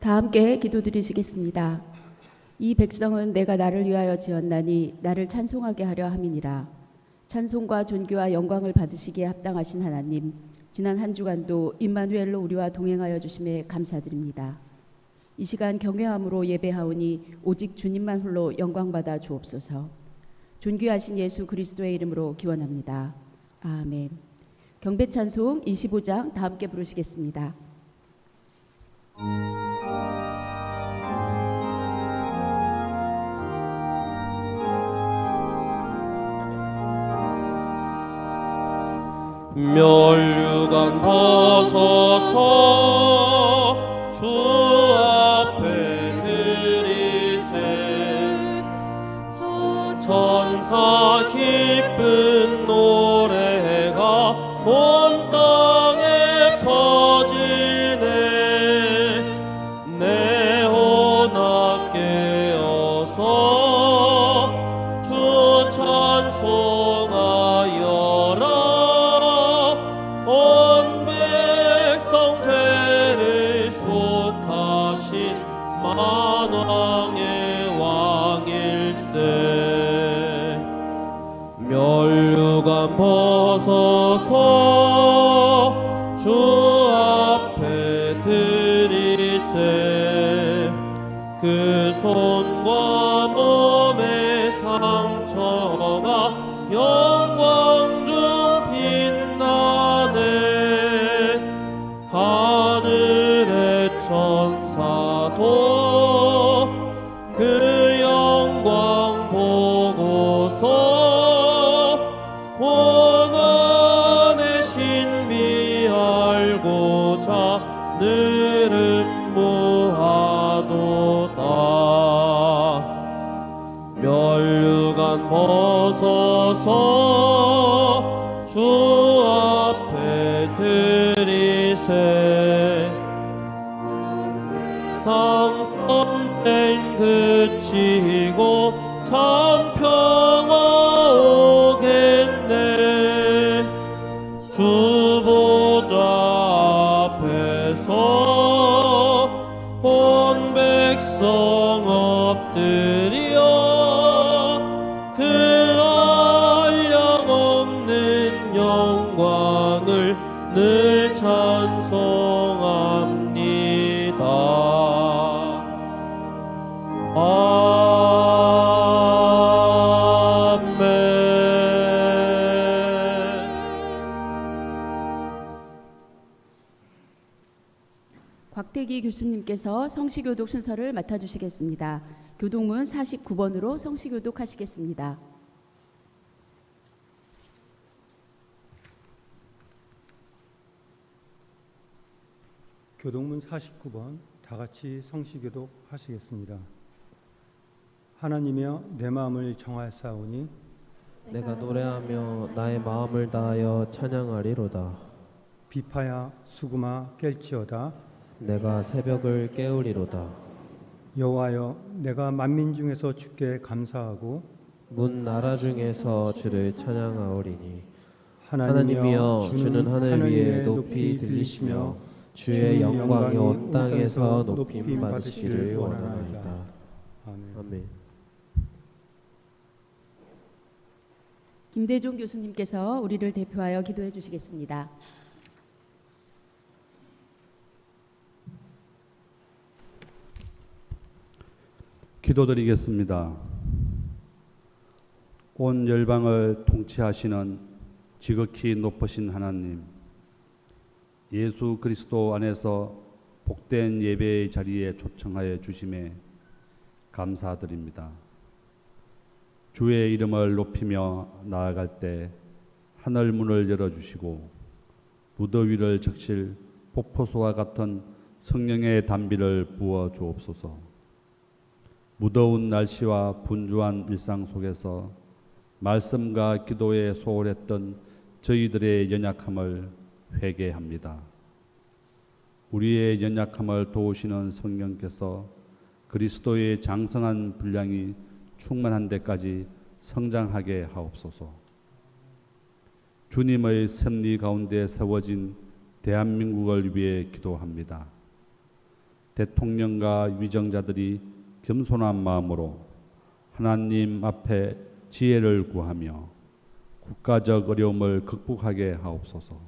다 함께 기도드리시겠습니다. 이 백성은 내가 나를 위하여 지었나니 나를 찬송하게 하려 함이니라. 찬송과 존귀와 영광을 받으시기에 합당하신 하나님, 지난 한 주간도 임마누엘로 우리와 동행하여 주심에 감사드립니다. 이 시간 경외함으로 예배하오니 오직 주님만 홀로 영광받아 주옵소서. 존귀하신 예수 그리스도의 이름으로 기원합니다. 아멘. 경배찬송 25장 다 함께 부르시겠습니다. 멸류관 벗어서 주 앞에 드리세. 천사 기쁜 노래가 온 땅에 퍼지네. 내 혼합 깨어서 주 찬송하여라. 온 백성 죄를 속하신 만왕의 왕일세. 멸류관 벗어서 주 앞에 드리세. 그 손과 몸의 상처가 영광 중 빛나네. 하늘의 천사도 그 영광 보고서 고난의 신비 알고자 늘은 모하도다. 멸류관 벗어서 주 앞에 드리세. 상전쟁 그치고 참 평화 오겠네. 주 보좌 앞에서 온 백성 엎드려 그 한량없는 영광을 늘 찬송합니다. 곽태기 교수님께서 성시교독 순서를 맡아주시겠습니다. 교독문 49번으로 성시교독 하시겠습니다. 교독문 49번 다 같이 성시교독 하시겠습니다. 하나님이여 내 마음을 정하사오니 내가 노래하며 나의 마음을 다하여 찬양하리로다. 비파야 수금아 깰지어다. 내가 새벽을 깨우리로다. 여호와여 내가 만민 중에서 주께 감사하고 문 나라 중에서 주를 찬양하오리니. 하나님이여 주는 하늘 위에 높이 들리시며 주의 영광이 온 땅에서 높임 받으시기를 원하나이다. 아멘. 김대종 교수님께서 우리를 대표하여 기도해 주시겠습니다. 기도드리겠습니다. 온 열방을 통치하시는 지극히 높으신 하나님, 예수 그리스도 안에서 복된 예배의 자리에 초청하여 주심에 감사드립니다. 주의 이름을 높이며 나아갈 때 하늘 문을 열어주시고 무더위를 적실 폭포수와 같은 성령의 단비를 부어 주옵소서. 무더운 날씨와 분주한 일상 속에서 말씀과 기도에 소홀했던 저희들의 연약함을 회개합니다. 우리의 연약함을 도우시는 성령께서 그리스도의 장성한 분량이 충만한 데까지 성장하게 하옵소서. 주님의 섭리 가운데 세워진 대한민국을 위해 기도합니다. 대통령과 위정자들이 겸손한 마음으로 하나님 앞에 지혜를 구하며 국가적 어려움을 극복하게 하옵소서.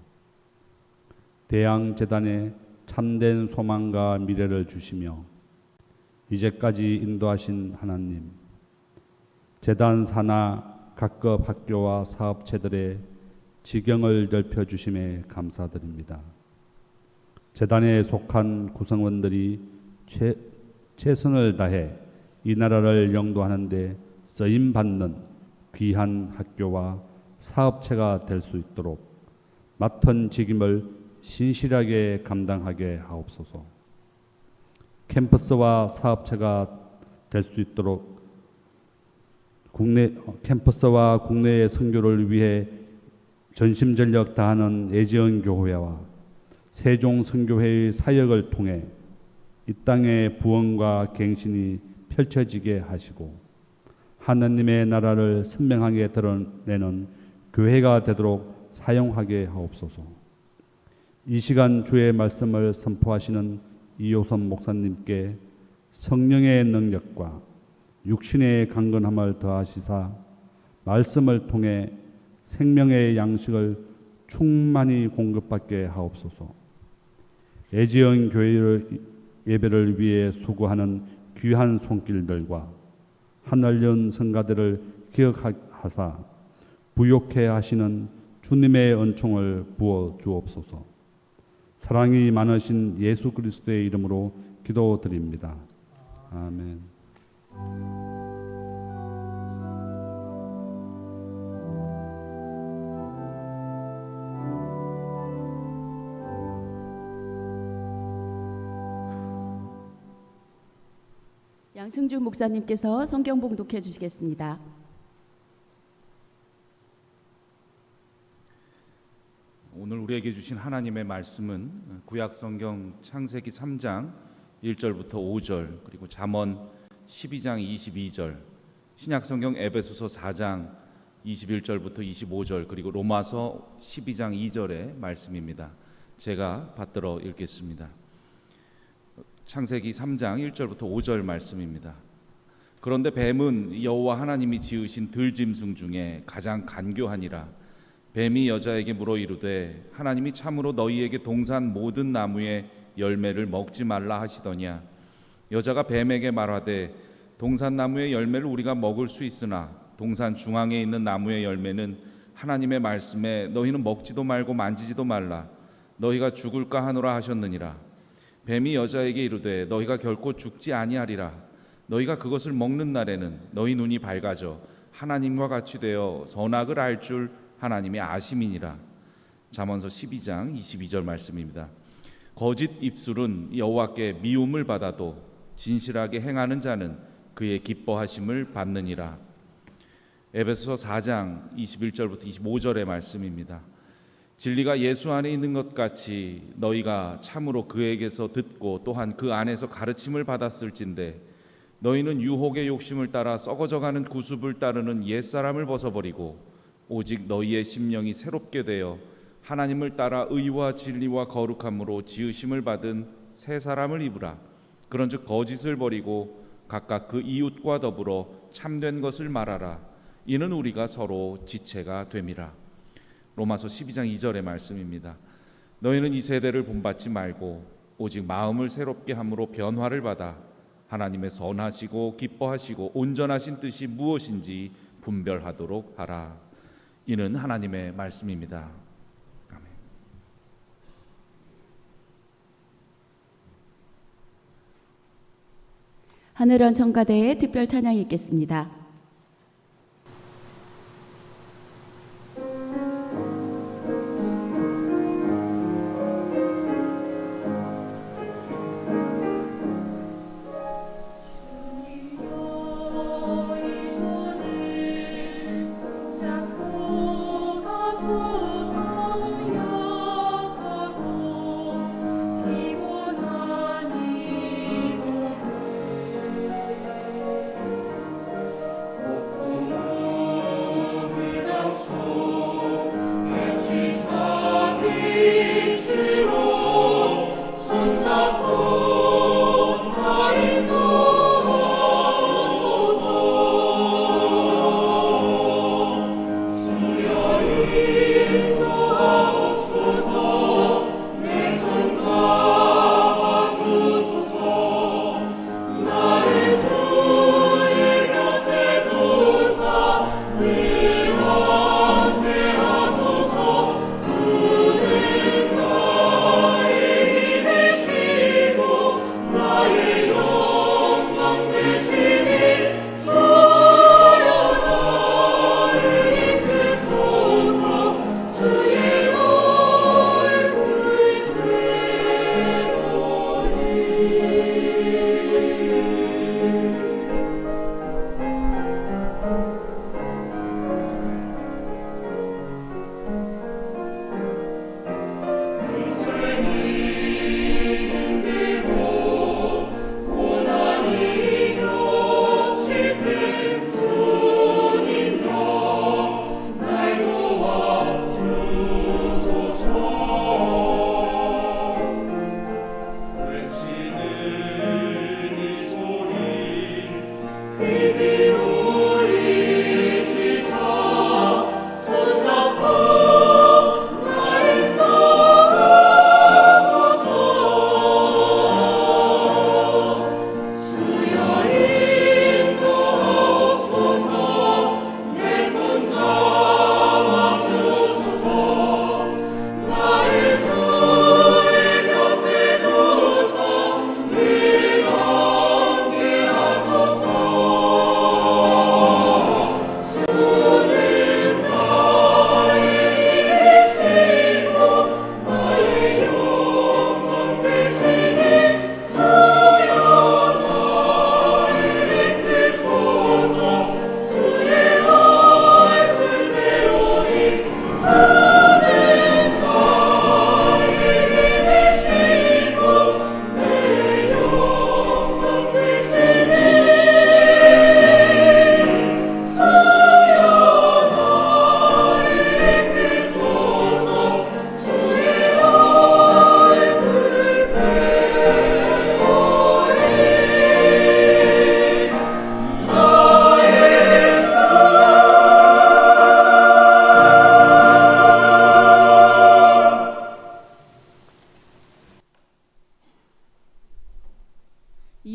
대양재단에 참된 소망과 미래를 주시며 이제까지 인도하신 하나님, 재단 산하 각급 학교와 사업체들의 지경을 넓혀주심에 감사드립니다. 재단에 속한 구성원들이 최선을 다해 이 나라를 영도하는 데 쓰임받는 귀한 학교와 사업체가 될 수 있도록 맡은 직임을 신실하게 감당하게 하옵소서. 캠퍼스와 사업체가 될 수 있도록 캠퍼스와 국내의 선교를 위해 전심전력 다하는 애지원 교회와 세종 선교회의 사역을 통해 이 땅의 부흥과 갱신이 펼쳐지게 하시고 하나님의 나라를 선명하게 드러내는 교회가 되도록 사용하게 하옵소서. 이 시간 주의 말씀을 선포하시는 이효선 목사님께 성령의 능력과 육신의 강건함을 더하시사 말씀을 통해 생명의 양식을 충만히 공급받게 하옵소서. 애지연 교회의 예배를 위해 수고하는 귀한 손길들과 하늘연 성가들을 기억하사 부욕해 하시는 주님의 은총을 부어 주옵소서. 사랑이 많으신 예수 그리스도의 이름으로 기도드립니다. 아멘. 양승주 목사님께서 성경 봉독해 주시겠습니다. 오늘 우리에게 주신 하나님의 말씀은 구약 성경 창세기 3장 1절부터 5절, 그리고 잠언 12장 22절, 신약 성경 에베소서 4장 21절부터 25절, 그리고 로마서 12장 2절의 말씀입니다. 제가 받들어 읽겠습니다. 창세기 3장 1절부터 5절 말씀입니다. 그런데 뱀은 여호와 하나님이 지으신 들짐승 중에 가장 간교하니라. 뱀이 여자에게 물어 이르되 하나님이 참으로 너희에게 동산 모든 나무의 열매를 먹지 말라 하시더냐. 여자가 뱀에게 말하되 동산 나무의 열매를 우리가 먹을 수 있으나 동산 중앙에 있는 나무의 열매는 하나님의 말씀에 너희는 먹지도 말고 만지지도 말라 너희가 죽을까 하노라 하셨느니라. 뱀이 여자에게 이르되 너희가 결코 죽지 아니하리라. 너희가 그것을 먹는 날에는 너희 눈이 밝아져 하나님과 같이 되어 선악을 알 줄 하나님이 아심이니라. 잠언서 12장 22절 말씀입니다. 거짓 입술은 여호와께 미움을 받아도 진실하게 행하는 자는 그의 기뻐하심을 받느니라. 에베소서 4장 21절부터 25절의 말씀입니다. 진리가 예수 안에 있는 것 같이 너희가 참으로 그에게서 듣고 또한 그 안에서 가르침을 받았을진데 너희는 유혹의 욕심을 따라 썩어져가는 구습을 따르는 옛사람을 벗어버리고 오직 너희의 심령이 새롭게 되어 하나님을 따라 의와 진리와 거룩함으로 지으심을 받은 새 사람을 입으라. 그런즉 거짓을 버리고 각각 그 이웃과 더불어 참된 것을 말하라. 이는 우리가 서로 지체가 됨이라. 로마서 12장 2절의 말씀입니다. 너희는 이 세대를 본받지 말고 오직 마음을 새롭게 함으로 변화를 받아 하나님의 선하시고 기뻐하시고 온전하신 뜻이 무엇인지 분별하도록 하라. 이는 하나님의 말씀입니다. 아멘. 하늘원 성가대의 특별 찬양이 있겠습니다.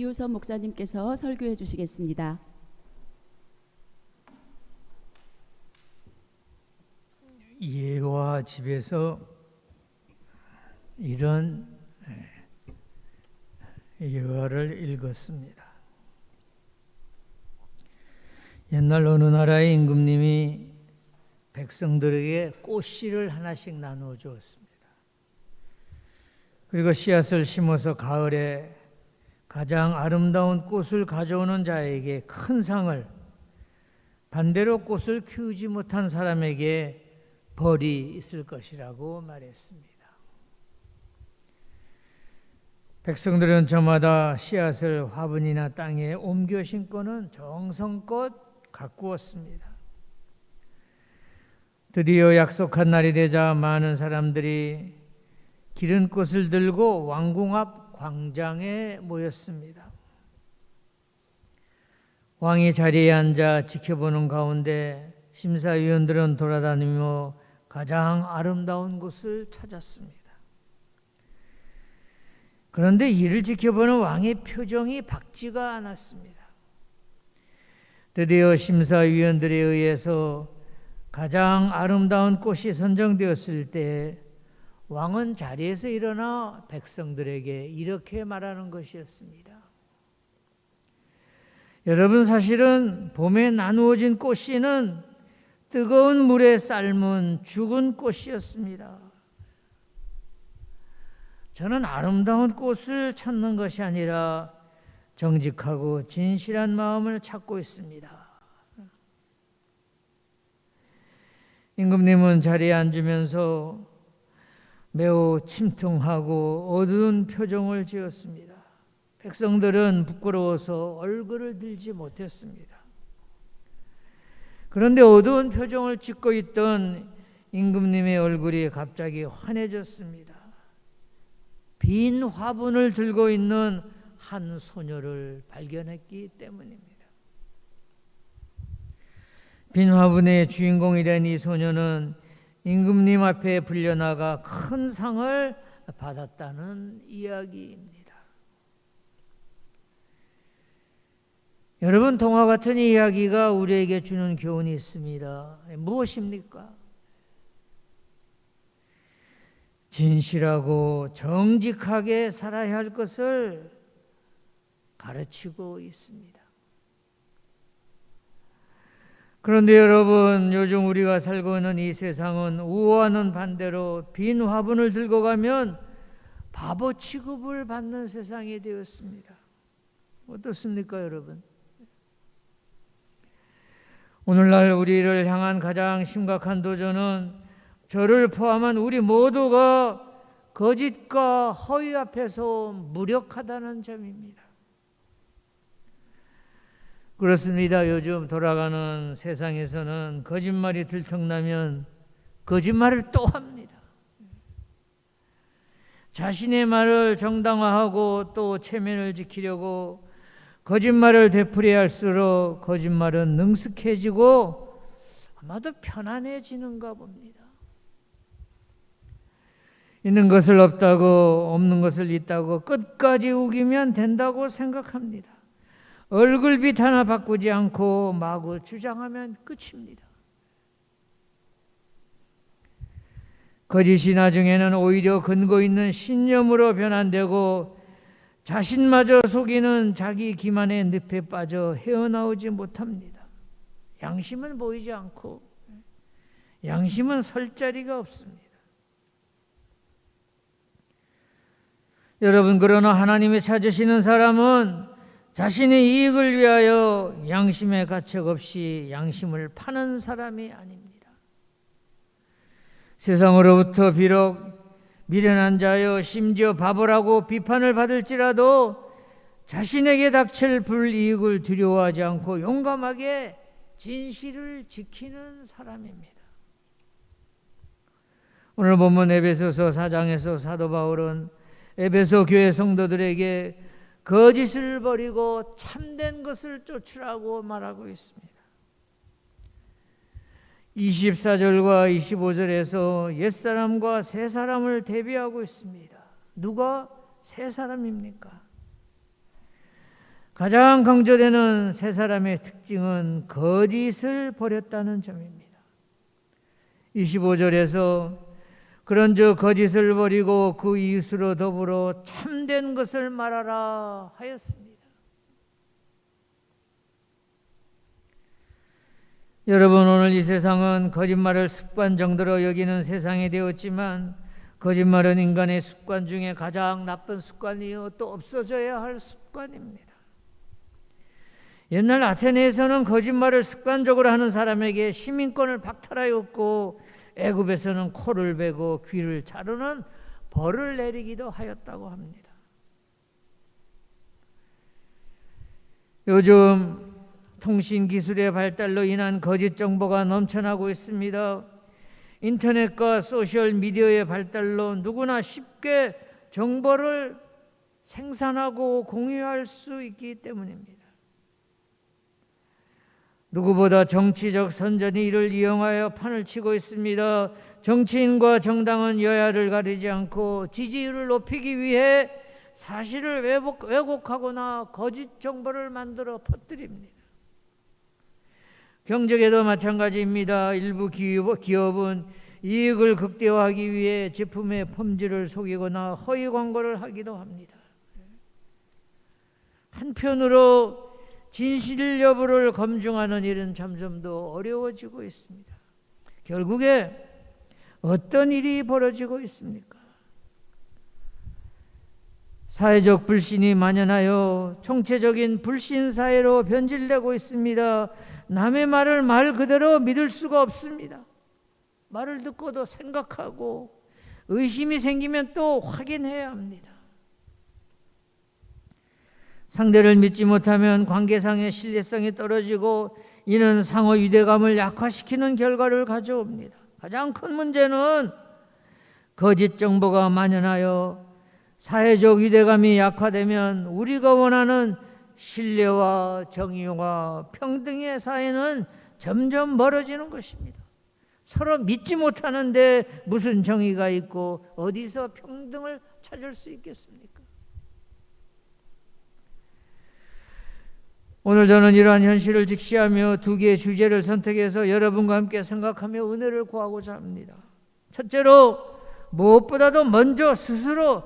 이호선 목사님께서 설교해 주시겠습니다. 여호와 집에서 이런 여호와를 읽었습니다. 옛날 어느 나라의 임금님이 백성들에게 꽃씨를 하나씩 나누어 주었습니다. 그리고 씨앗을 심어서 가을에 가장 아름다운 꽃을 가져오는 자에게 큰 상을, 반대로 꽃을 키우지 못한 사람에게 벌이 있을 것이라고 말했습니다. 백성들은 저마다 씨앗을 화분이나 땅에 옮겨 심고는 정성껏 가꾸었습니다. 드디어 약속한 날이 되자 많은 사람들이 기른 꽃을 들고 왕궁 앞 광장에 모였습니다. 왕이 자리에 앉아 지켜보는 가운데 심사위원들은 돌아다니며 가장 아름다운 곳을 찾았습니다. 그런데 이를 지켜보는 왕의 표정이 밝지가 않았습니다. 드디어 심사위원들에 의해서 가장 아름다운 꽃이 선정되었을 때 왕은 자리에서 일어나 백성들에게 이렇게 말하는 것이었습니다. 여러분, 사실은 봄에 나누어진 꽃씨는 뜨거운 물에 삶은 죽은 꽃이었습니다. 저는 아름다운 꽃을 찾는 것이 아니라 정직하고 진실한 마음을 찾고 있습니다. 임금님은 자리에 앉으면서 매우 침통하고 어두운 표정을 지었습니다. 백성들은 부끄러워서 얼굴을 들지 못했습니다. 그런데 어두운 표정을 짓고 있던 임금님의 얼굴이 갑자기 환해졌습니다. 빈 화분을 들고 있는 한 소녀를 발견했기 때문입니다. 빈 화분의 주인공이 된 이 소녀는 임금님 앞에 불려나가 큰 상을 받았다는 이야기입니다. 여러분, 동화 같은 이야기가 우리에게 주는 교훈이 있습니다. 무엇입니까? 진실하고 정직하게 살아야 할 것을 가르치고 있습니다. 그런데 여러분, 요즘 우리가 살고 있는 이 세상은 우화는 반대로 빈 화분을 들고 가면 바보 취급을 받는 세상이 되었습니다. 어떻습니까, 여러분? 오늘날 우리를 향한 가장 심각한 도전은 저를 포함한 우리 모두가 거짓과 허위 앞에서 무력하다는 점입니다. 그렇습니다. 요즘 돌아가는 세상에서는 거짓말이 들통나면 거짓말을 또 합니다. 자신의 말을 정당화하고 또 체면을 지키려고 거짓말을 되풀이할수록 거짓말은 능숙해지고 아마도 편안해지는가 봅니다. 있는 것을 없다고, 없는 것을 있다고 끝까지 우기면 된다고 생각합니다. 얼굴빛 하나 바꾸지 않고 마구 주장하면 끝입니다. 거짓이 나중에는 오히려 근거 있는 신념으로 변환되고 자신마저 속이는 자기 기만의 늪에 빠져 헤어나오지 못합니다. 양심은 보이지 않고 양심은 설 자리가 없습니다. 여러분, 그러나 하나님이 찾으시는 사람은 자신의 이익을 위하여 양심의 가책 없이 양심을 파는 사람이 아닙니다. 세상으로부터 비록 미련한 자여 심지어 바보라고 비판을 받을지라도 자신에게 닥칠 불이익을 두려워하지 않고 용감하게 진실을 지키는 사람입니다. 오늘 본문 에베소서 4장에서 사도 바울은 에베소 교회 성도들에게 거짓을 버리고 참된 것을 쫓으라고 말하고 있습니다. 24절과 25절에서 옛사람과 새사람을 대비하고 있습니다. 누가 새사람입니까? 가장 강조되는 세 사람의 특징은 거짓을 버렸다는 점입니다. 25절에서 그런즉 거짓을 버리고 그 이웃으로 더불어 참된 것을 말하라 하였습니다. 여러분, 오늘 이 세상은 거짓말을 습관 정도로 여기는 세상이 되었지만 거짓말은 인간의 습관 중에 가장 나쁜 습관이요 또 없어져야 할 습관입니다. 옛날 아테네에서는 거짓말을 습관적으로 하는 사람에게 시민권을 박탈하였고 애굽에서는 코를 베고 귀를 자르는 벌을 내리기도 하였다고 합니다. 요즘 통신기술의 발달로 인한 거짓 정보가 넘쳐나고 있습니다. 인터넷과 소셜미디어의 발달로 누구나 쉽게 정보를 생산하고 공유할 수 있기 때문입니다. 누구보다 정치적 선전이 이를 이용하여 판을 치고 있습니다. 정치인과 정당은 여야를 가리지 않고 지지율을 높이기 위해 사실을 왜곡하거나 거짓 정보를 만들어 퍼뜨립니다. 경제계도 마찬가지입니다. 일부 기업은 이익을 극대화하기 위해 제품의 품질을 속이거나 허위 광고를 하기도 합니다. 한편으로 진실 여부를 검증하는 일은 점점 더 어려워지고 있습니다. 결국에 어떤 일이 벌어지고 있습니까? 사회적 불신이 만연하여 총체적인 불신 사회로 변질되고 있습니다. 남의 말을 말 그대로 믿을 수가 없습니다. 말을 듣고도 생각하고 의심이 생기면 또 확인해야 합니다. 상대를 믿지 못하면 관계상의 신뢰성이 떨어지고 이는 상호 유대감을 약화시키는 결과를 가져옵니다. 가장 큰 문제는 거짓 정보가 만연하여 사회적 유대감이 약화되면 우리가 원하는 신뢰와 정의와 평등의 사회는 점점 멀어지는 것입니다. 서로 믿지 못하는데 무슨 정의가 있고 어디서 평등을 찾을 수 있겠습니까? 오늘 저는 이러한 현실을 직시하며 두 개의 주제를 선택해서 여러분과 함께 생각하며 은혜를 구하고자 합니다. 첫째로 무엇보다도 먼저 스스로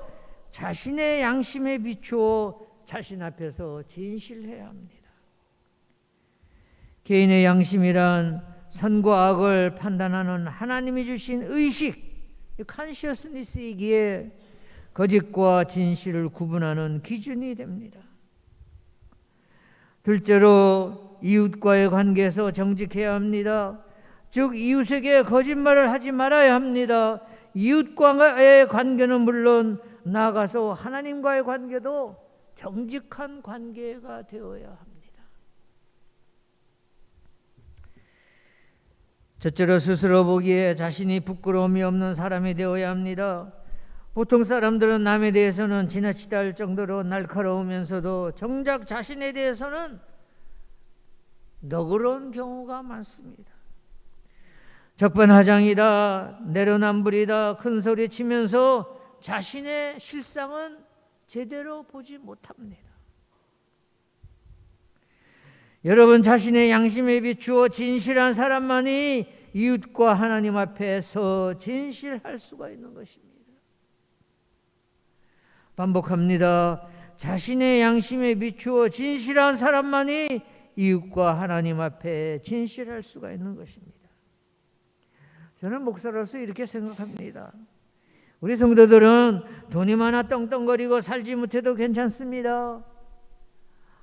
자신의 양심에 비추어 자신 앞에서 진실해야 합니다. 개인의 양심이란 선과 악을 판단하는 하나님이 주신 의식, 컨시어스니스이기에 거짓과 진실을 구분하는 기준이 됩니다. 둘째로 이웃과의 관계에서 정직해야 합니다. 즉 이웃에게 거짓말을 하지 말아야 합니다. 이웃과의 관계는 물론 나아가서 하나님과의 관계도 정직한 관계가 되어야 합니다. 첫째로 스스로 보기에 자신이 부끄러움이 없는 사람이 되어야 합니다. 보통 사람들은 남에 대해서는 지나치다 할 정도로 날카로우면서도 정작 자신에 대해서는 너그러운 경우가 많습니다. 적반하장이다, 내로남불이다, 큰소리 치면서 자신의 실상은 제대로 보지 못합니다. 여러분, 자신의 양심에 비추어 진실한 사람만이 이웃과 하나님 앞에서 진실할 수가 있는 것입니다. 반복합니다. 자신의 양심에 비추어 진실한 사람만이 이웃과 하나님 앞에 진실할 수가 있는 것입니다. 저는 목사로서 이렇게 생각합니다. 우리 성도들은 돈이 많아 떵떵거리고 살지 못해도 괜찮습니다.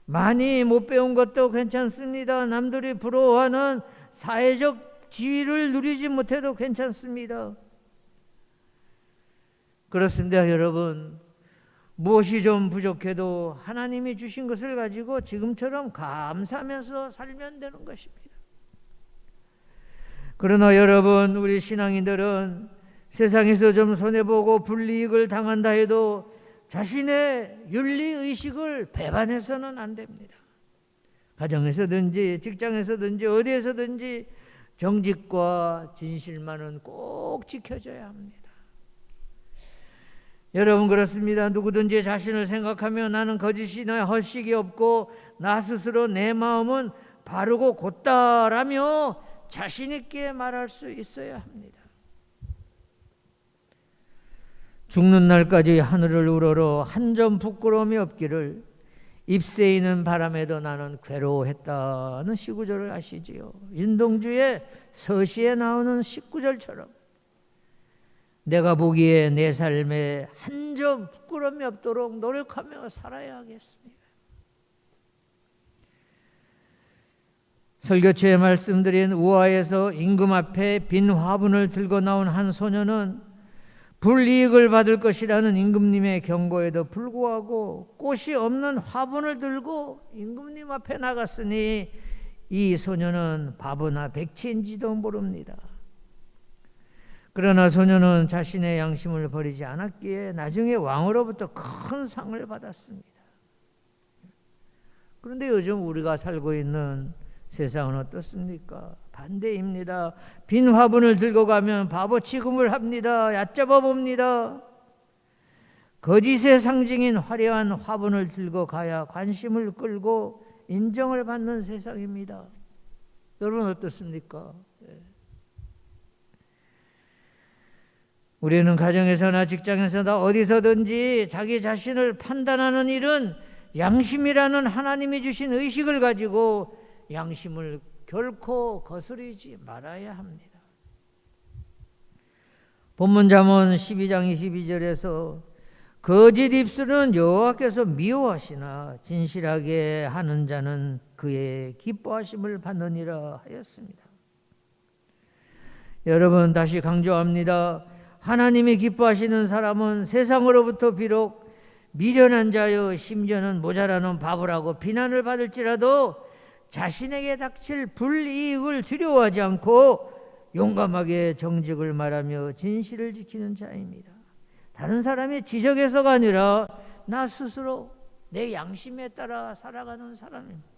많이 못 배운 것도 괜찮습니다. 남들이 부러워하는 사회적 지위를 누리지 못해도 괜찮습니다. 그렇습니다, 여러분. 무엇이 좀 부족해도 하나님이 주신 것을 가지고 지금처럼 감사하면서 살면 되는 것입니다. 그러나 여러분, 우리 신앙인들은 세상에서 좀 손해보고 불이익을 당한다 해도 자신의 윤리의식을 배반해서는 안 됩니다. 가정에서든지 직장에서든지 어디에서든지 정직과 진실만은 꼭 지켜져야 합니다. 여러분 그렇습니다. 누구든지 자신을 생각하며 나는 거짓이나 헛식이 없고 나 스스로 내 마음은 바르고 곧다라며 자신 있게 말할 수 있어야 합니다. 죽는 날까지 하늘을 우러러 한 점 부끄러움이 없기를 잎새이는 바람에도 나는 괴로워했다는 시구절을 아시지요. 윤동주의 서시에 나오는 19절처럼 내가 보기에 내 삶에 한 점 부끄러움이 없도록 노력하며 살아야 하겠습니다. 설교처에 말씀드린 우화에서 임금 앞에 빈 화분을 들고 나온 한 소녀는 불이익을 받을 것이라는 임금님의 경고에도 불구하고 꽃이 없는 화분을 들고 임금님 앞에 나갔으니 이 소녀는 바보나 백치인지도 모릅니다. 그러나 소녀는 자신의 양심을 버리지 않았기에 나중에 왕으로부터 큰 상을 받았습니다. 그런데 요즘 우리가 살고 있는 세상은 어떻습니까? 반대입니다. 빈 화분을 들고 가면 바보 취급을 합니다. 얕잡아 봅니다. 거짓의 상징인 화려한 화분을 들고 가야 관심을 끌고 인정을 받는 세상입니다. 여러분 어떻습니까? 우리는 가정에서나 직장에서나 어디서든지 자기 자신을 판단하는 일은 양심이라는 하나님이 주신 의식을 가지고 양심을 결코 거스르지 말아야 합니다. 본문 잠언 12장 22절에서 거짓 입술은 여호와께서 미워하시나 진실하게 하는 자는 그의 기뻐하심을 받느니라 하였습니다. 여러분 다시 강조합니다. 하나님이 기뻐하시는 사람은 세상으로부터 비록 미련한 자여 심지어는 모자라는 바보라고 비난을 받을지라도 자신에게 닥칠 불이익을 두려워하지 않고 용감하게 정직을 말하며 진실을 지키는 자입니다. 다른 사람의 지적에서가 아니라 나 스스로 내 양심에 따라 살아가는 사람입니다.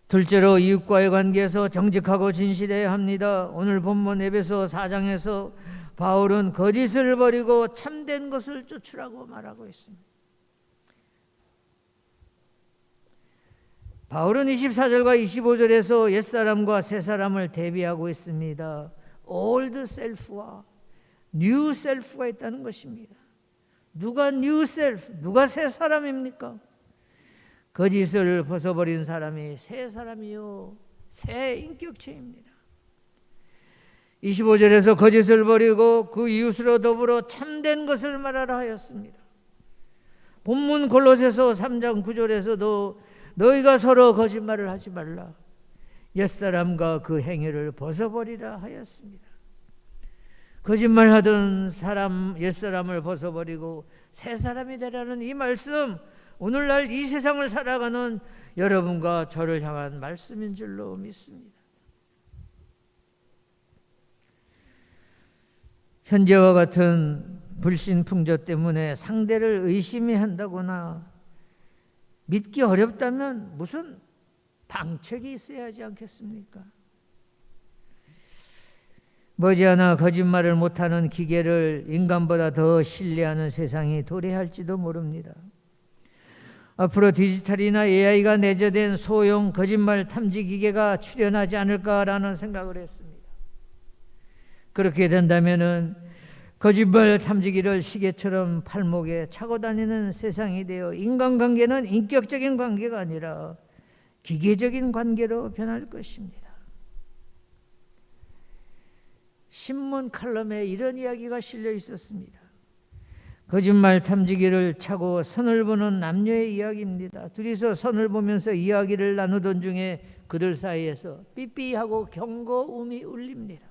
둘째로 이웃과의 관계에서 정직하고 진실해야 합니다. 오늘 본문 에베소 4장에서 바울은 거짓을 버리고 참된 것을 쫓으라고 말하고 있습니다. 바울은 24절과 25절에서 옛사람과 새사람을 대비하고 있습니다. Old self와 New self가 있다는 것입니다. 누가 New self, 누가 새 사람입니까? 거짓을 벗어버린 사람이 새 사람이요, 새 인격체입니다. 25절에서 거짓을 버리고 그 이웃으로 더불어 참된 것을 말하라 하였습니다. 본문 골로새서 3장 9절에서도 너희가 서로 거짓말을 하지 말라. 옛사람과 그 행위를 벗어버리라 하였습니다. 거짓말하던 사람 옛사람을 벗어버리고 새 사람이 되라는 이 말씀, 오늘날 이 세상을 살아가는 여러분과 저를 향한 말씀인 줄로 믿습니다. 현재와 같은 불신풍조 때문에 상대를 의심해한다거나 믿기 어렵다면 무슨 방책이 있어야 하지 않겠습니까? 머지않아 거짓말을 못하는 기계를 인간보다 더 신뢰하는 세상이 도래할지도 모릅니다. 앞으로 디지털이나 AI가 내재된 소형 거짓말 탐지 기계가 출현하지 않을까라는 생각을 했습니다. 그렇게 된다면은 거짓말 탐지기를 시계처럼 팔목에 차고 다니는 세상이 되어 인간관계는 인격적인 관계가 아니라 기계적인 관계로 변할 것입니다. 신문 칼럼에 이런 이야기가 실려 있었습니다. 거짓말 탐지기를 차고 선을 보는 남녀의 이야기입니다. 둘이서 선을 보면서 이야기를 나누던 중에 그들 사이에서 삐삐하고 경고음이 울립니다.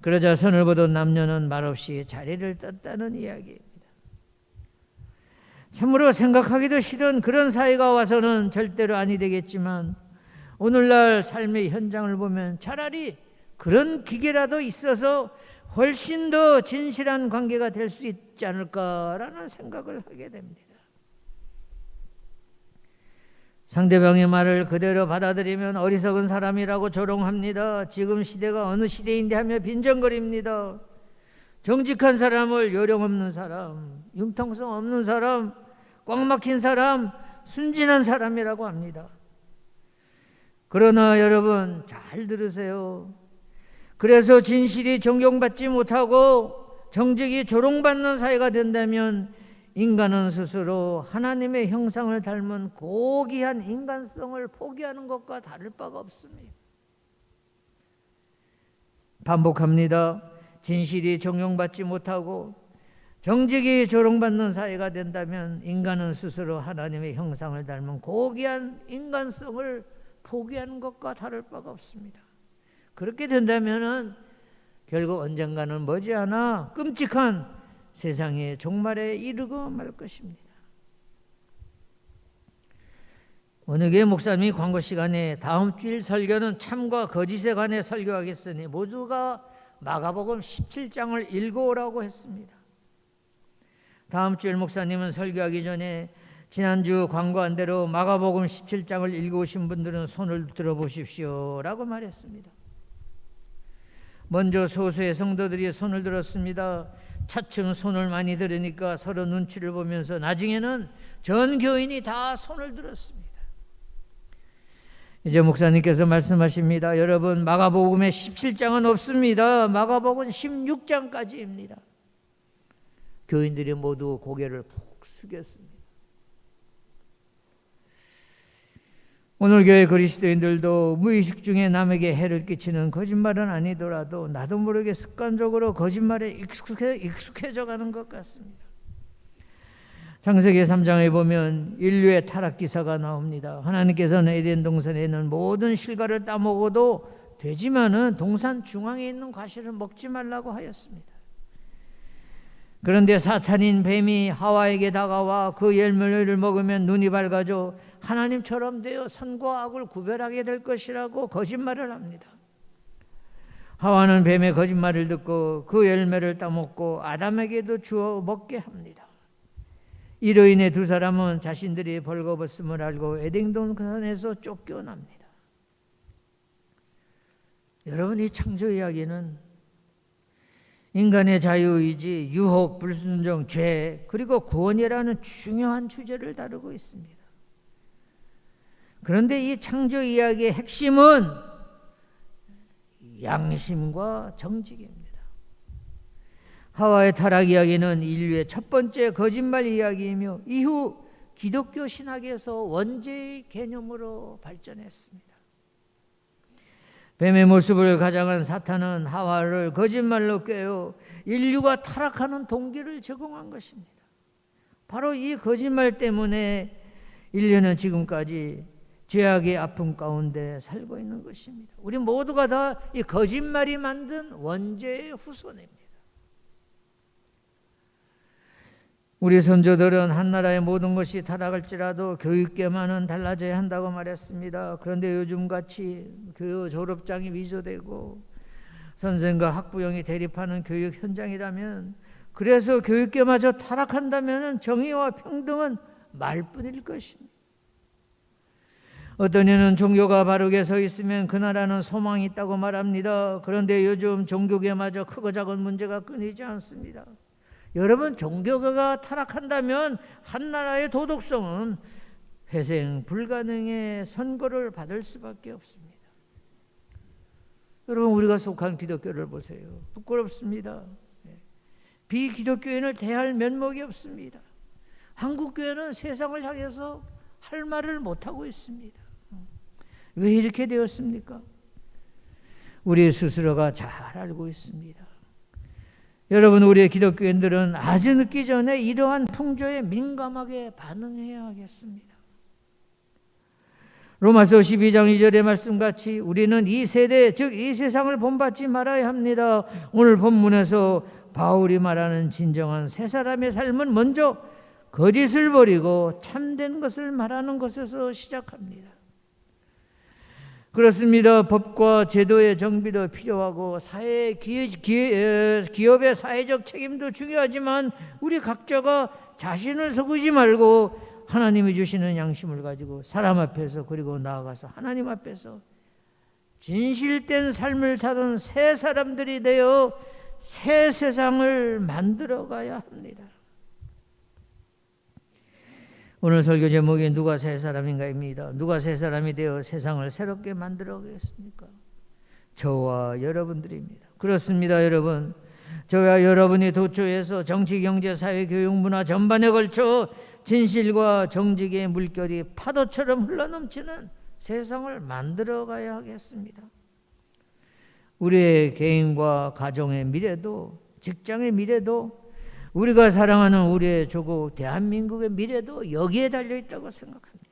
그러자 선을 보던 남녀는 말없이 자리를 떴다는 이야기입니다. 참으로 생각하기도 싫은 그런 사이가 와서는 절대로 아니 되겠지만 오늘날 삶의 현장을 보면 차라리 그런 기계라도 있어서 훨씬 더 진실한 관계가 될 수 있지 않을까라는 생각을 하게 됩니다. 상대방의 말을 그대로 받아들이면 어리석은 사람이라고 조롱합니다. 지금 시대가 어느 시대인데 하며 빈정거립니다. 정직한 사람을 요령 없는 사람, 융통성 없는 사람, 꽉 막힌 사람, 순진한 사람이라고 합니다. 그러나 여러분 잘 들으세요. 그래서 진실이 존경받지 못하고 정직이 조롱받는 사회가 된다면 인간은 스스로 하나님의 형상을 닮은 고귀한 인간성을 포기하는 것과 다를 바가 없습니다. 반복합니다. 진실이 존경받지 못하고 정직이 조롱받는 사회가 된다면 인간은 스스로 하나님의 형상을 닮은 고귀한 인간성을 포기하는 것과 다를 바가 없습니다. 그렇게 된다면 결국 언젠가는 머지않아 끔찍한 세상의 종말에 이르고 말 것입니다. 어느 교회 목사님이 광고 시간에 다음 주일 설교는 참과 거짓에 관해 설교하겠으니 모두가 마가복음 17장을 읽어오라고 했습니다. 다음 주일 목사님은 설교하기 전에 지난주 광고한 대로 마가복음 17장을 읽어오신 분들은 손을 들어보십시오 라고 말했습니다. 먼저 소수의 성도들이 손을 들었습니다. 차츰 손을 많이 들으니까 서로 눈치를 보면서 나중에는 전 교인이 다 손을 들었습니다. 이제 목사님께서 말씀하십니다. 여러분, 마가복음에 17장은 없습니다. 마가복음 16장까지입니다. 교인들이 모두 고개를 푹 숙였습니다. 오늘 교회 그리스도인들도 무의식 중에 남에게 해를 끼치는 거짓말은 아니더라도 나도 모르게 습관적으로 거짓말에 익숙해져 가는 것 같습니다. 창세기 3장에 보면 인류의 타락 기사가 나옵니다. 하나님께서는 에덴 동산에 있는 모든 실과를 따먹어도 되지만은 동산 중앙에 있는 과실을 먹지 말라고 하였습니다. 그런데 사탄인 뱀이 하와에게 다가와 그 열매를 먹으면 눈이 밝아져 하나님처럼 되어 선과 악을 구별하게 될 것이라고 거짓말을 합니다. 하와는 뱀의 거짓말을 듣고 그 열매를 따먹고 아담에게도 주어 먹게 합니다. 이로 인해 두 사람은 자신들이 벌거벗음을 알고 에덴 동산에서 쫓겨납니다. 여러분, 이 창조 이야기는 인간의 자유의지, 유혹, 불순종, 죄, 그리고 구원이라는 중요한 주제를 다루고 있습니다. 그런데 이 창조 이야기의 핵심은 양심과 정직입니다. 하와의 타락 이야기는 인류의 첫 번째 거짓말 이야기이며 이후 기독교 신학에서 원죄의 개념으로 발전했습니다. 뱀의 모습을 가장한 사탄은 하와를 거짓말로 꿰어 인류가 타락하는 동기를 제공한 것입니다. 바로 이 거짓말 때문에 인류는 지금까지 죄악의 아픔 가운데 살고 있는 것입니다. 우리 모두가 다 이 거짓말이 만든 원죄의 후손입니다. 우리 선조들은 한나라의 모든 것이 타락할지라도 교육계만은 달라져야 한다고 말했습니다. 그런데 요즘같이 교육 졸업장이 위조되고 선생과 학부형이 대립하는 교육 현장이라면, 그래서 교육계마저 타락한다면 정의와 평등은 말뿐일 것입니다. 어떤 이는 종교가 바르게 서 있으면 그 나라는 소망이 있다고 말합니다. 그런데 요즘 종교계마저 크고 작은 문제가 끊이지 않습니다. 여러분, 종교가 타락한다면 한 나라의 도덕성은 회생 불가능의 선고를 받을 수밖에 없습니다. 여러분, 우리가 속한 기독교를 보세요. 부끄럽습니다. 비기독교인을 대할 면목이 없습니다. 한국교회는 세상을 향해서 할 말을 못하고 있습니다. 왜 이렇게 되었습니까? 우리 스스로가 잘 알고 있습니다. 여러분, 우리의 기독교인들은 아주 늦기 전에 이러한 풍조에 민감하게 반응해야 하겠습니다. 로마서 12장 2절의 말씀같이 우리는 이 세대, 즉 이 세상을 본받지 말아야 합니다. 오늘 본문에서 바울이 말하는 진정한 새 사람의 삶은 먼저 거짓을 버리고 참된 것을 말하는 것에서 시작합니다. 그렇습니다. 법과 제도의 정비도 필요하고 기업의 사회적 책임도 중요하지만 우리 각자가 자신을 속이지 말고 하나님이 주시는 양심을 가지고 사람 앞에서, 그리고 나아가서 하나님 앞에서 진실된 삶을 사는 새 사람들이 되어 새 세상을 만들어 가야 합니다. 오늘 설교 제목이 누가 새 사람인가입니다. 누가 새 사람이 되어 세상을 새롭게 만들어 가겠습니까? 저와 여러분들입니다. 그렇습니다, 여러분. 저와 여러분이 도처에서 정치, 경제, 사회, 교육, 문화 전반에 걸쳐 진실과 정직의 물결이 파도처럼 흘러넘치는 세상을 만들어 가야 하겠습니다. 우리의 개인과 가정의 미래도, 직장의 미래도, 우리가 사랑하는 우리의 조국 대한민국의 미래도 여기에 달려 있다고 생각합니다.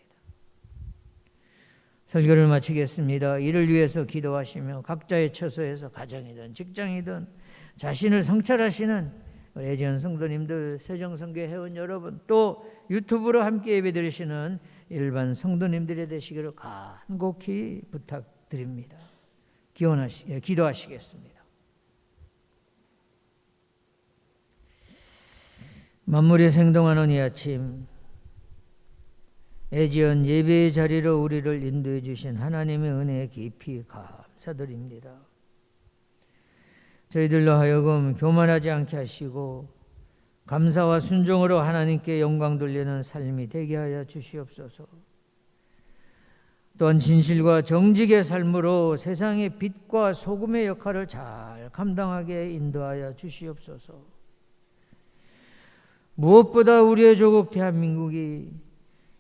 설교를 마치겠습니다. 이를 위해서 기도하시며 각자의 처소에서 가정이든 직장이든 자신을 성찰하시는 애지연 성도님들, 세정성교 회원 여러분, 또 유튜브로 함께 예배드리시는 일반 성도님들이 되시기를 간곡히 부탁드립니다. 기도하시겠습니다. 만물이 생동하는 이 아침, 애지연 예배의 자리로 우리를 인도해 주신 하나님의 은혜에 깊이 감사드립니다. 저희들로 하여금 교만하지 않게 하시고 감사와 순종으로 하나님께 영광 돌리는 삶이 되게 하여 주시옵소서. 또한 진실과 정직의 삶으로 세상의 빛과 소금의 역할을 잘 감당하게 인도하여 주시옵소서. 무엇보다 우리의 조국 대한민국이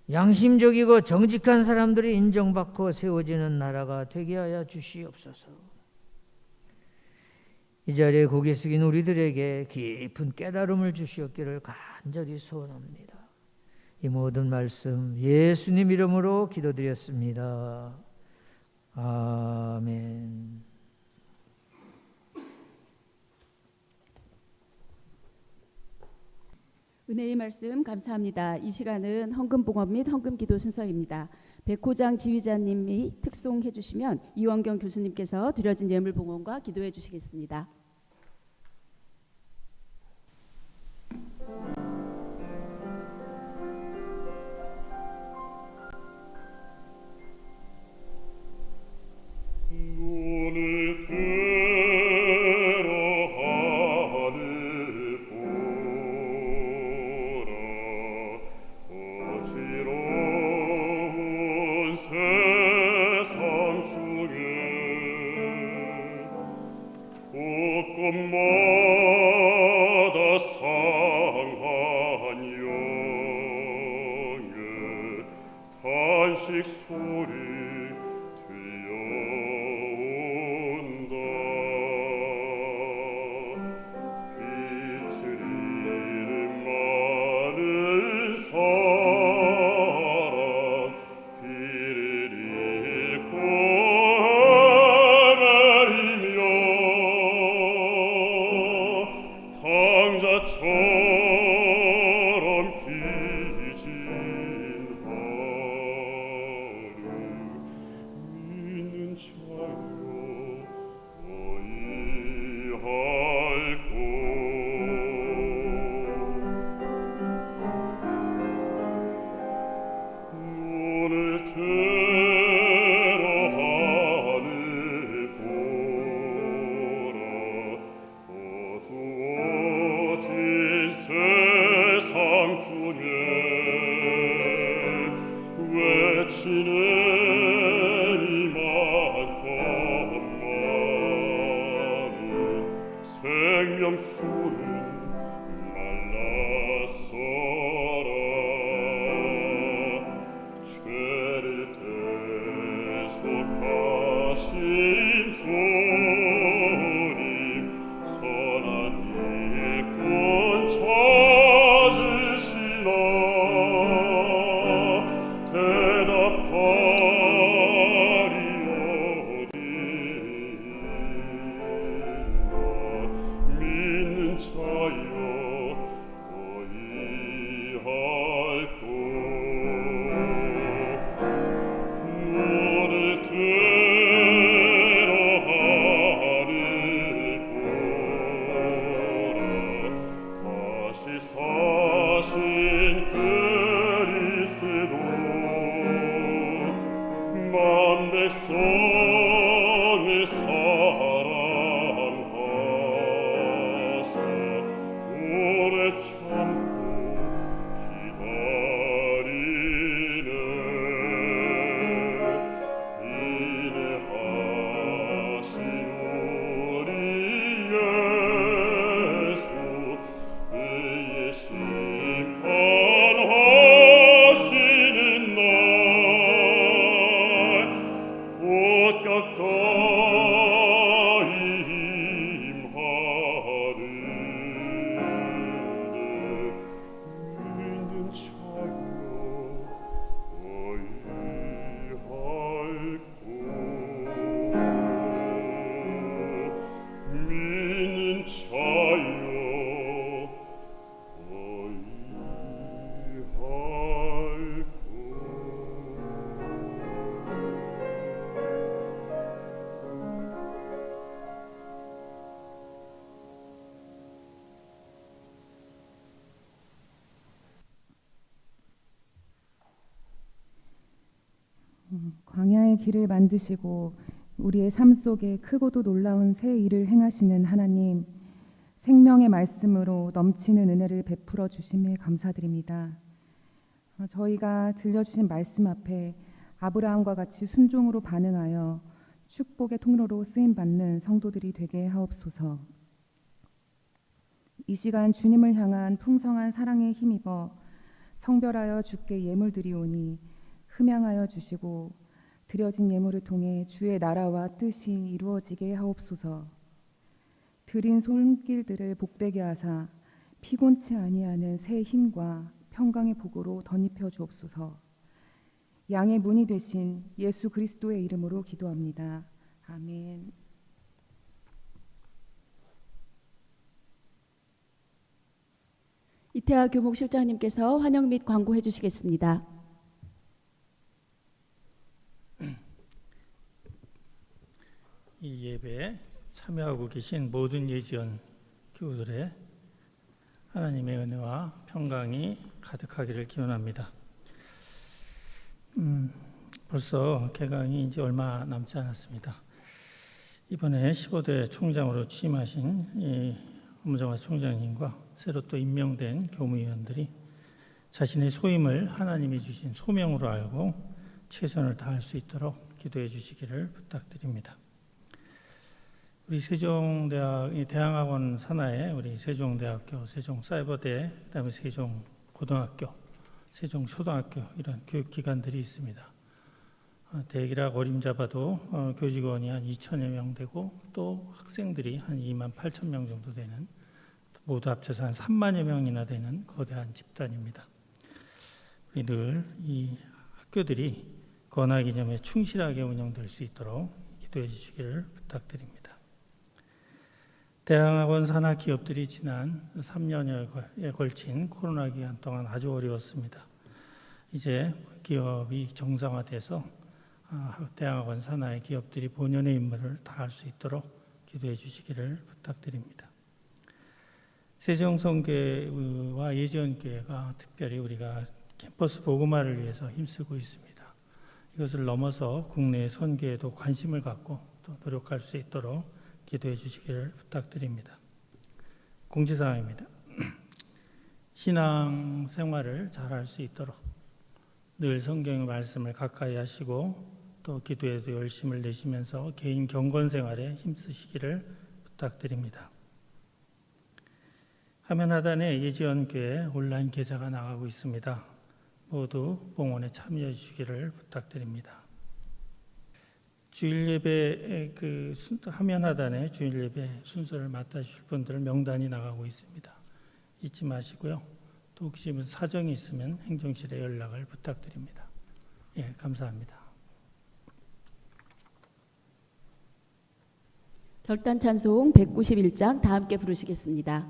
양심적이고 정직한 사람들이 인정받고 세워지는 나라가 되게 하여 주시옵소서. 이 자리에 고개 숙인 우리들에게 깊은 깨달음을 주시옵기를 간절히 소원합니다. 이 모든 말씀 예수님 이름으로 기도드렸습니다. 아멘. 은혜의 말씀 감사합니다. 이 시간은 헌금봉헌 및 헌금기도 순서입니다. 백호장 지휘자님이 특송해 주시면 이원경 교수님께서 드려진 예물봉헌과 기도해 주시겠습니다. 눈을 곳곳마다 상한 영의 탄식 소리 들려온다. 빛을 잃은 많은 사람, 길을 잃고 당자처럼 빚진 하루 믿는 자여 어이할꼬. 눈을 들어 하늘 보라. 어두워진 세상 중에 외치는 이만큼만은 생명수는 말랐어라. 죄를 대속하신 주님, 선한 일꾼 찾으시나. 대답하리오리라. 믿는 자여 어이 길을 만드시고 우리의 삶 속에 크고도 놀라운 새 일을 행하시는 하나님, 생명의 말씀으로 넘치는 은혜를 베풀어 주심에 감사드립니다. 저희가 들려주신 말씀 앞에 아브라함과 같이 순종으로 반응하여 축복의 통로로 쓰임받는 성도들이 되게 하옵소서. 이 시간 주님을 향한 풍성한 사랑에 힘입어 성별하여 주께 예물 드리오니 흠양하여 주시고 드려진 예물을 통해 주의 나라와 뜻이 이루어지게 하옵소서. 드린 손길들을 복되게 하사 피곤치 아니하는 새 힘과 평강의 복으로 덧입혀 주옵소서. 양의 문이 되신 예수 그리스도의 이름으로 기도합니다. 아멘. 이태하 교목실장님께서 환영 및 광고해 주시겠습니다. 이 예배에 참여하고 계신 모든 예지원 교우들의 하나님의 은혜와 평강이 가득하기를 기원합니다. 벌써 개강이 이제 얼마 남지 않았습니다. 이번에 15대 총장으로 취임하신 이 엄정화 총장님과 새로 또 임명된 교무위원들이 자신의 소임을 하나님이 주신 소명으로 알고 최선을 다할 수 있도록 기도해 주시기를 부탁드립니다. 우리 세종대학 대항학원 산하에 우리 세종대학교, 세종사이버대, 그다음에 세종고등학교, 세종초등학교 이런 교육기관들이 있습니다. 대기락 어림잡아도 교직원이 한 2천여 명 되고 또 학생들이 한 2만 8천 명 정도 되는, 모두 합쳐서 한 3만여 명이나 되는 거대한 집단입니다. 우리 늘 이 학교들이 건화 기념에 충실하게 운영될 수 있도록 기도해 주시기를 부탁드립니다. 대항학원 산하 기업들이 지난 3년여에 걸친 코로나 기간 동안 아주 어려웠습니다. 이제 기업이 정상화돼서 대항학원 산하의 기업들이 본연의 임무를 다할 수 있도록 기도해 주시기를 부탁드립니다. 세종성교회와 예지원교회가 특별히 우리가 캠퍼스 복음화를 위해서 힘쓰고 있습니다. 이것을 넘어서 국내 선교에도 관심을 갖고 또 노력할 수 있도록 기도해 주시기를 부탁드립니다. 공지사항입니다. 신앙 생활을 잘할 수 있도록 늘 성경의 말씀을 가까이 하시고 또 기도에도 열심을 내시면서 개인 경건 생활에 힘쓰시기를 부탁드립니다. 화면 하단에 예지원교회 온라인 계좌가 나가고 있습니다. 모두 봉헌에 참여해 주시기를 부탁드립니다. 주일 예배 화면 하단에 주일 예배 순서를 맡아 주실 분들 명단이 나가고 있습니다. 잊지 마시고요. 또 혹시 무슨 사정이 있으면 행정실에 연락을 부탁드립니다. 예, 감사합니다. 결단 찬송 191장 다 함께 부르시겠습니다.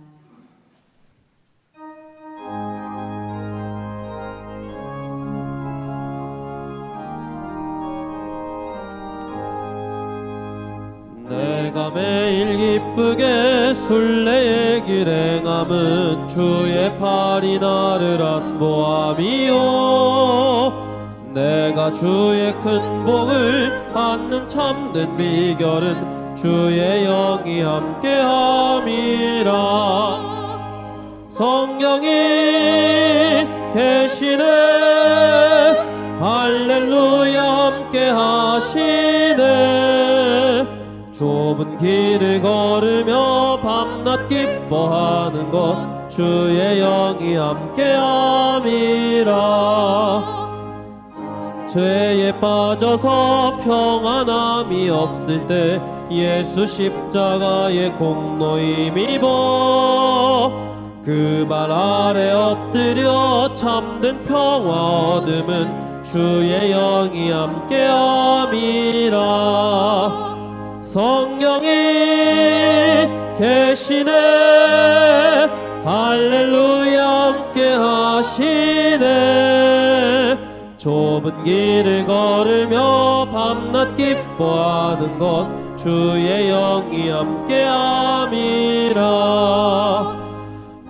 내가 매일 기쁘게 순례의 길 행함은 주의 팔이 나를 안보함이요 내가 주의 큰 복을 받는 참된 비결은 주의 영이 함께함이라 성령이 계시네 할렐루야 함께하시네 좁은 길을 걸으며 밤낮 기뻐하는 것 주의 영이 함께함이라 죄에 빠져서 평안함이 없을 때 예수 십자가의 공로 힘입어 그 발 아래 엎드려 참된 평화 얻음은 주의 영이 함께함이라 성령이 계시네 할렐루야 함께하시네 좁은 길을 걸으며 밤낮 기뻐하는 것 주의 영이 함께함이라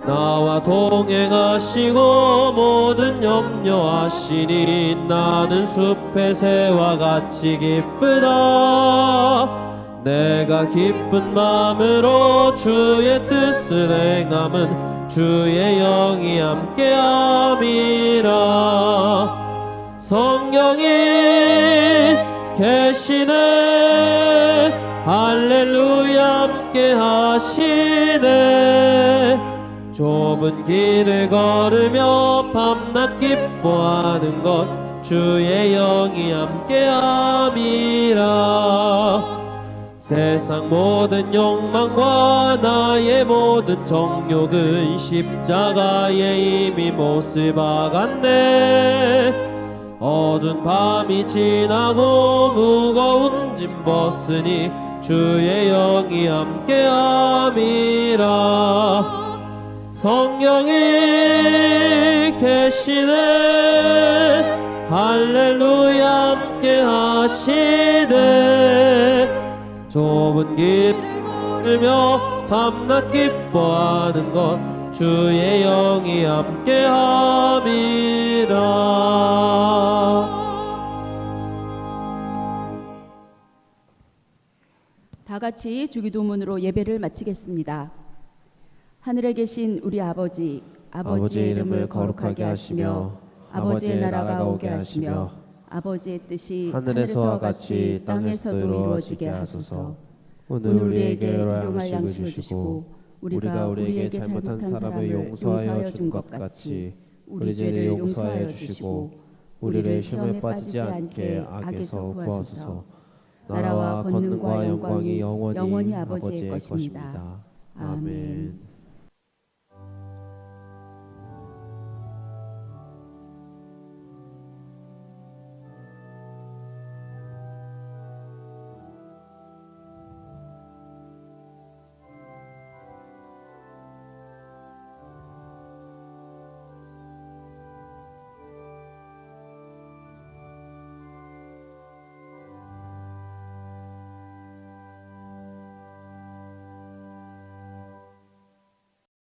나와 나와 동행하시고 모든 염려하시니 나는 숲의 새와 같이 기쁘다. 내가 기쁜 마음으로 주의 뜻을 행함은 주의 영이 함께함이라. 성령이 계시네 할렐루야 함께 하시네. 좁은 길을 걸으며 밤낮 기뻐하는 것 주의 영이 함께함이라. 세상 모든 욕망과 나의 모든 정욕은 십자가에 이미 못을 박았네. 어두운 밤이 지나고 무거운 짐 벗으니 주의 영이 함께함이라. 성령이 계시네 할렐루야 함께 하시네. 좁은 길을 걸으며 밤낮 기뻐하는 것 주의 영이 함께함이라. 다 같이 주기도문으로 예배를 마치겠습니다. 하늘에 계신 우리 아버지, 아버지의 이름을 거룩하게 하시며 아버지의 나라가 오게 하시며 아버지의 뜻이 하늘에서와 같이 땅에서도 이루어지게 하소서. 오늘 우리에게 일용할 양식을 주시고 우리가 우리에게 잘못한 사람을 용서하여 준 것 같이 우리 죄를 용서하여 주시고 우리를 시험에 빠지지 않게 악에서 구하소서. 나라와 권능과 영광이 영원히 아버지의 것입니다. 아멘.